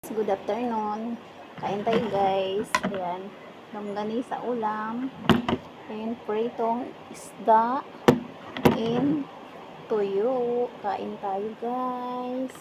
Good afternoon. Kain tayo guys. Ayan. Longganisa ulam. And pritong isda. And tuyo. Kain tayo guys.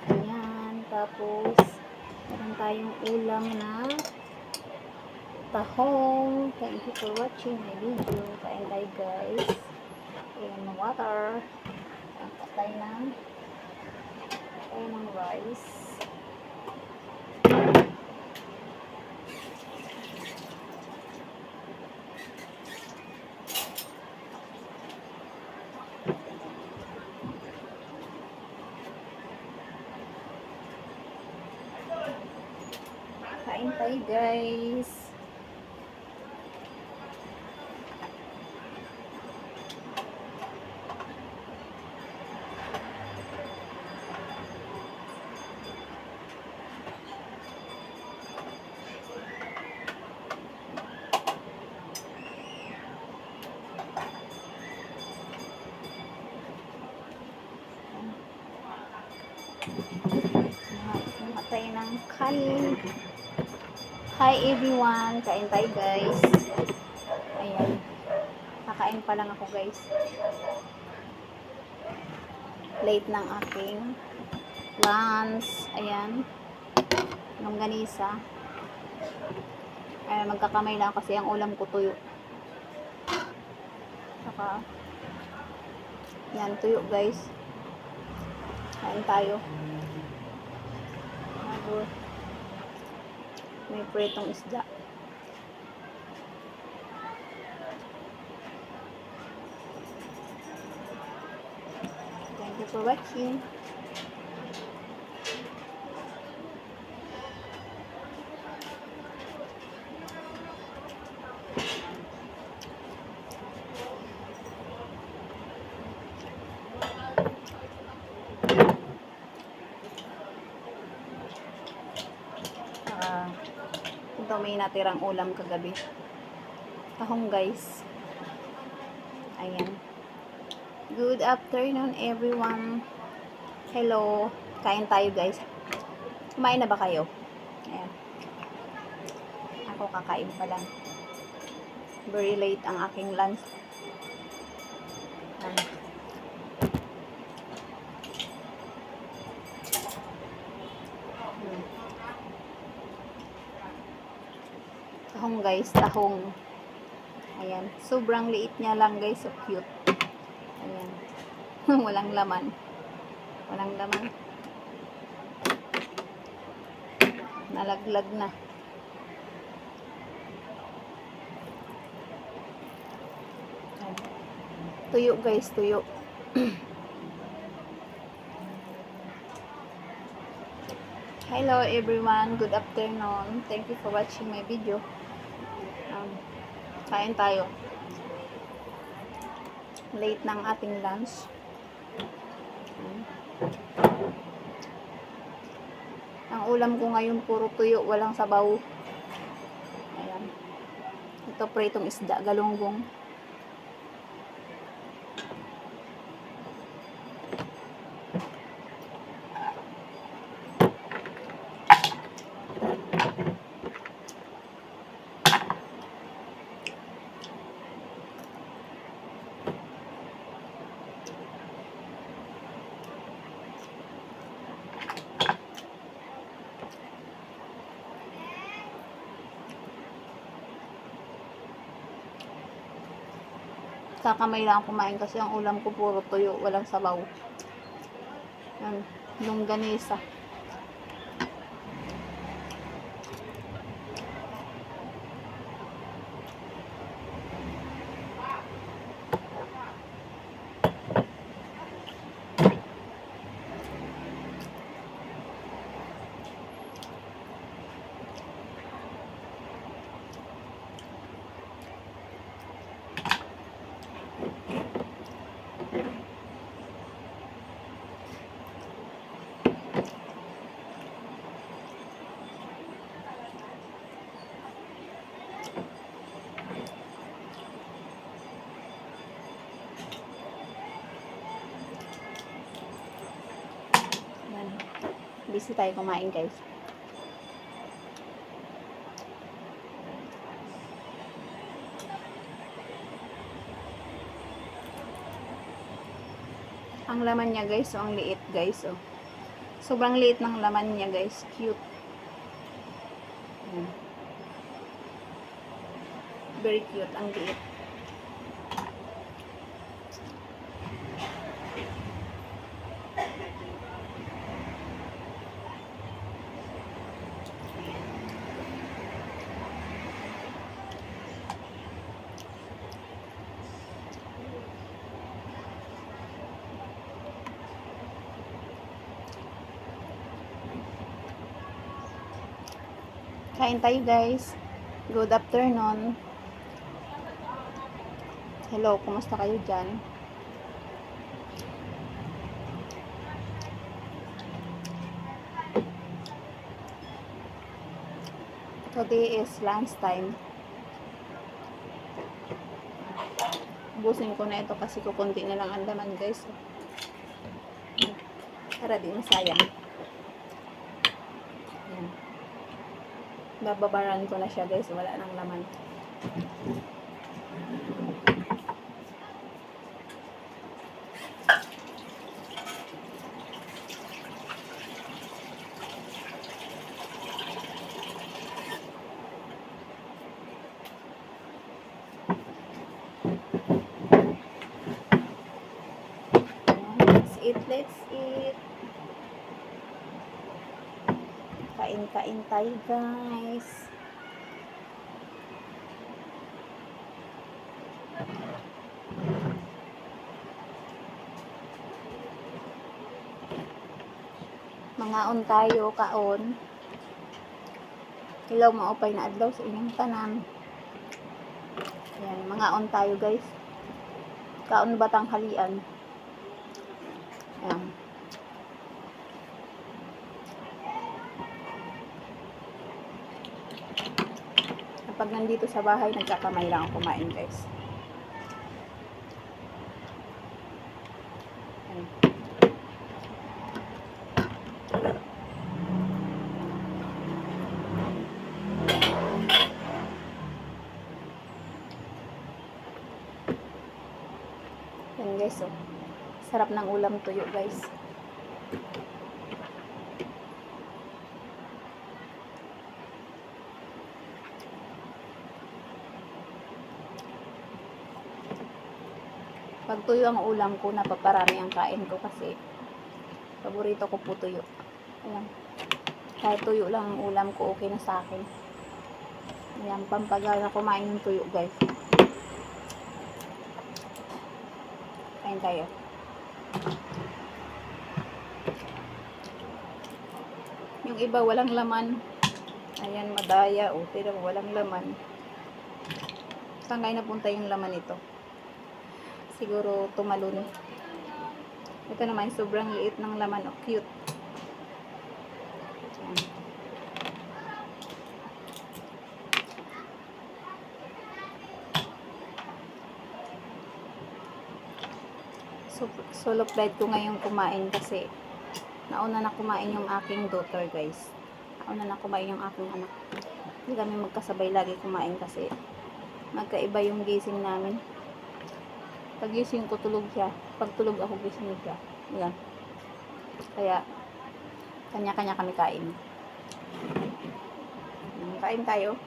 Ayan. Tapos, meron tayong ulam na tahong. Thank you for watching my video. Kain tayo guys. And water. Angkat tayo ng rice. Kain tayo guys. Kuha tayo ng kanin. Hi everyone, kain tayo guys. Ayan, kakain pa lang ako guys. Late ng aking lunch. Ayan, longganisa. Ayan, magkakamay lang kasi ang ulam ko tuyo. Saka, yan, tuyo guys. Kain tayo. May pritong isda. Thank you for watching. Ito may natirang ulam kagabi. Tahong guys. Ayan. Good afternoon everyone. Hello. Kain tayo guys. Kumain na ba kayo? Ayan. Ako kakain pa lang. Very late ang aking lunch. Tahong guys, tahong. Ayan, sobrang liit niya lang guys, so cute. Ayan. Walang laman. Walang laman. Nalaglag na. Ayan. Tuyo guys, tuyo. Hello everyone, good afternoon. Thank you for watching my video. Kain tayo. Late ng ating lunch. Ang ulam ko ngayon puro tuyo, walang sabaw. Ayan. Ito pritong isda, galunggong. Kakamay lang kumain kasi ang ulam ko puro tuyo, walang sabaw. Yan, longganisa. Busy tayo kumain, guys. Ang laman niya, guys, ang liit, guys, sobrang liit ng laman niya, guys. Cute. Ayan. Very cute, ang liit. Kain tayo, guys. Good afternoon. Hello, kumusta kayo dyan? Today is lunch time. Ubusin ko na ito kasi kukunti na lang ang laman, guys. Para di masayang. Ayan. Bababaran ko na siya, guys. Wala nang laman. Let's eat. Kain-kain tayo, guys. Mangaon tayo, kaon. Ilaw maupay na adlaw sa inyong tanan. Ayan, mangaon tayo, guys. Kaon batang halian. Ayan. Kapag nandito sa bahay, nagkakamay lang ako kumain, guys. Ayan. Ayan, guys, sarap ng ulam tuyo, guys. Pag tuyo ang ulam ko, napaparami ang kain ko kasi paborito ko po tuyo. Ayan. Kahit tuyo lang ang ulam ko, okay na sa akin. Ayan, pampagal na kumain ng tuyo, guys. Kain tayo. Yung iba walang laman. Ayan, madaya. Pero walang laman. Saan kayo napunta yung laman ito? Siguro tumalon. Ito naman, sobrang liit ng laman. Cute. Ayan. Solo plate ko ngayong kumain kasi nauna na kumain yung aking daughter, guys. Nauna na kumain yung aking anak. Hindi kami magkasabay lagi kumain kasi magkaiba yung gising namin. Pag gising ko, tulog siya. Pag tulog ako, gising siya. Ayan. Kaya kanya-kanya kami kain. Kain tayo.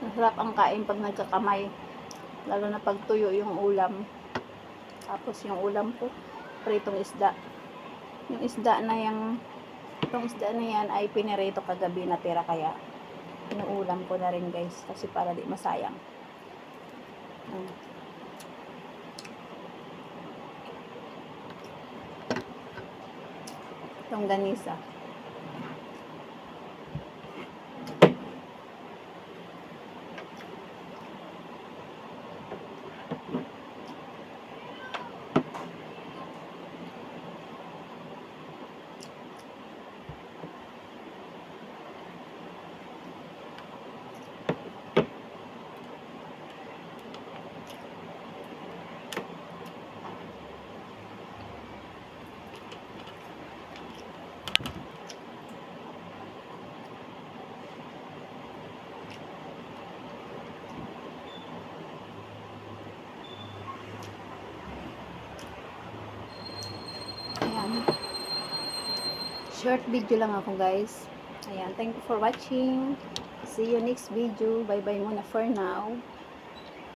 Masarap ang kain pag nagkakamay. Lalo na pag tuyo yung ulam. Tapos yung ulam ko, pritong isda. Yung isda na itong isda na yan ay pinirito kagabi na tira, kaya inuulam ko na rin, guys, kasi para di masayang. Itong ganisa. Ayan. Short video lang ako guys. Ayan. Thank you for watching. See you next video. Bye bye muna for now.